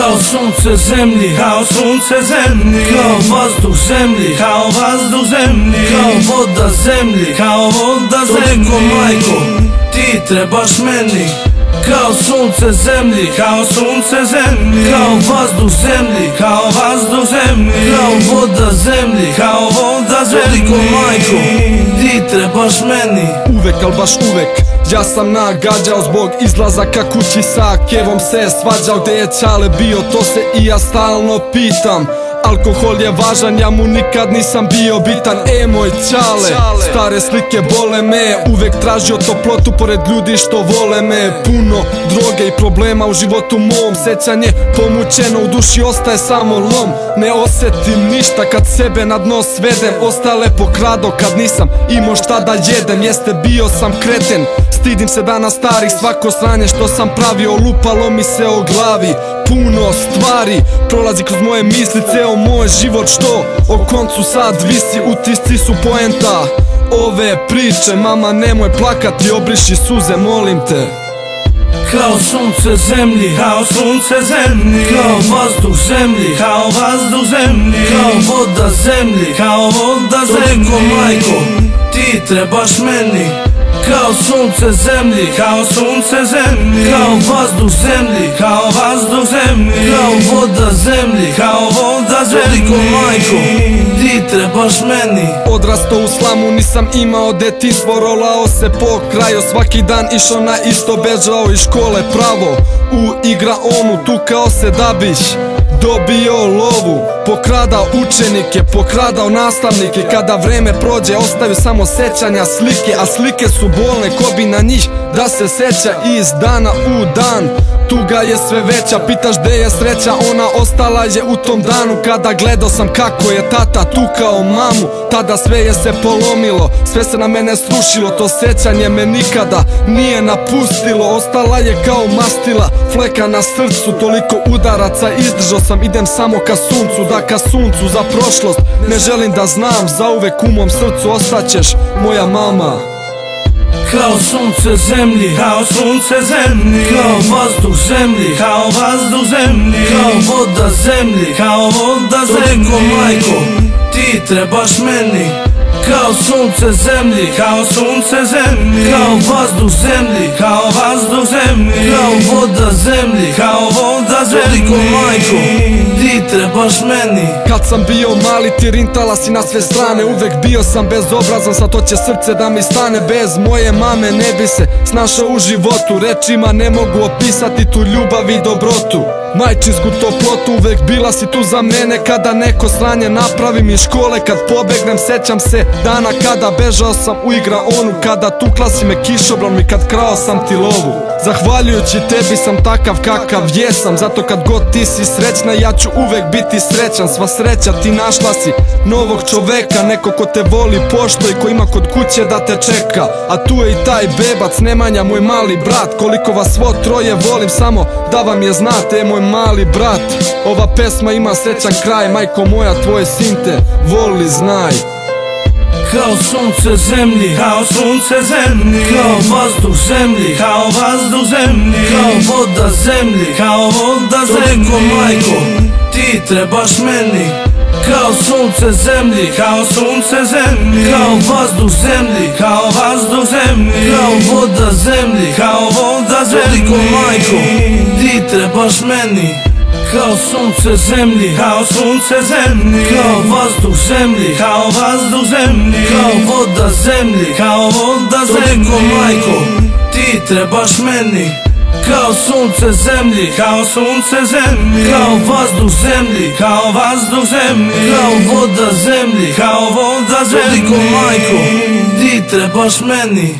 Kao sunce zemlji, kao sunce zemlji, kao vazduh zemlji, kao vazduh zemlji, kao voda zemlji, kao voda zemlji. Toliko majko, ti trebaš meni. Kao sunce zemlji, kao sunce zemlji, kao vazduh zemlji, kao vazduh zemlji, kao voda zemlji, kao voda zemlji. Toliko majko, ti trebaš meni. Uvek, al baš uvek, ja sam nagađao zbog izlazaka kući sa Kevom se svađao. Gde je Ćale bio, to se i ja stalno pitam. Alkohol je važan, ja mu nikad nisam bio bitan. Moj Ćale, stare slike bole me. Uvek tražio toplotu pored ljudi što vole me. Puno droge i problema u životu mom. Sećanje pomućeno, u duši ostaje samo lom. Ne osetim ništa kad sebe na dno svedem. Ostale pokrado kad nisam imao šta da jedem. Jeste, bio sam kreten, stidim se dana starih. Svako sranje što sam pravio lupalo mi se o glavi. Puno stvari prolazi kroz moje misli, ceo moj život što o koncu sad visi. Utisci su poenta ove priče, mama nemoj plakati, obriši suze, molim te. Kao sunce zemlji, kao sunce zemlji, kao vazduh zemlji, kao vazduh zemlji, kao voda zemlji, kao voda zemlji. Toliko majko, ti trebaš meni. Kao sunce zemlji, kao sunce zemlji, kao vazduh zemlji, kao vazduh zemlji, kao voda zemlji, kao voda zemlji. Toliko majko, ti trebaš meni. Odrastao u slamu, nisam imao detinjstvo, rolao se po kraju. Svaki dan išao na isto, bežao iz škole pravo u igraonu, tukao se da biš dobio lovu. Pokradao učenike, pokradao nastavnike. Kada vreme prođe ostaju samo sećanja, slike. A slike su bolne, ko bi na njih da se seća iz dana u dan. Tuga je sve veća, pitaš gde je sreća, ona ostala je u tom danu. Kada gledao sam kako je tata tukao mamu, tada sve je se polomilo, sve se na mene srušilo. To sećanje me nikada nije napustilo, ostala je kao mastila, fleka na srcu. Toliko udaraca izdržao sam, idem samo ka suncu. Da, ka suncu, za prošlost ne želim da znam. Zauvek u mom srcu ostaćeš moja mama. Kao sunce zemlji, kao sunce zemlji, kao vazduh zemlji, kao vazduh zemlji, kao voda zemlji, kao voda zemlji. Toliko majko, ti trebaš meni. Kao sunce zemlji, kao sunce zemlji, kao vazduh zemlji, kao vazduh zemlji, kao voda zemlji, kao voda zemlji. Toliko majko, ti trebaš meni. Kad sam bio mali ti rintala si na sve strane. Uvek bio sam bezobrazan, sad to će srce da mi stane. Bez moje mame ne bi se snašao u životu. Rečima ne mogu opisati tu ljubav i dobrotu. Majčinsku toplotu, uvek bila si tu za mene. Kada neko sranje napravim iz škole, kad pobegnem sećam se dana kada bežao sam u igraonu. Kada tukla si me kišobran i kad krao sam ti lovu. Zahvaljujući tebi sam takav kakav jesam. Zato kad god ti si srećna, ja ću uvek biti srećan. Sva sreća ti našla si novog čoveka, neko ko te voli pošto i ko ima kod kuće da te čeka. A tu je i taj bebac Nemanja, moj mali brat. Koliko vas svo troje volim, samo da vam je znate, moj mali brat. Ova pesma ima srećan kraj, majko moja, tvoj sin te voli, znaj. Kao sunce zemlji, kao sunce zemlji, kao vazduh zemlji, kao vazduh zemlji, kao voda zemlji, kao voda zemlji. Toliko majko, ti trebaš meni. Kao sunce zemlji, kao sunce zemlji, kao vazduh zemlji, kao vazduh zemlji, kao voda zemlji, kao voda zemlji. Toliko majko, ti trebaš meni. Kao sunce zemlji, kao sunce zemlji, kao vazduh zemlji, kao vazduh zemlji, kao voda zemlji, kao voda zemlji. Toliko majko, ti trebaš meni. Kao sunce zemlji, kao sunce zemlji, kao vazduh zemlji, kao vazduh zemlji, kao voda zemlji, kao voda zemlji. Toliko majko, ti trebaš meni.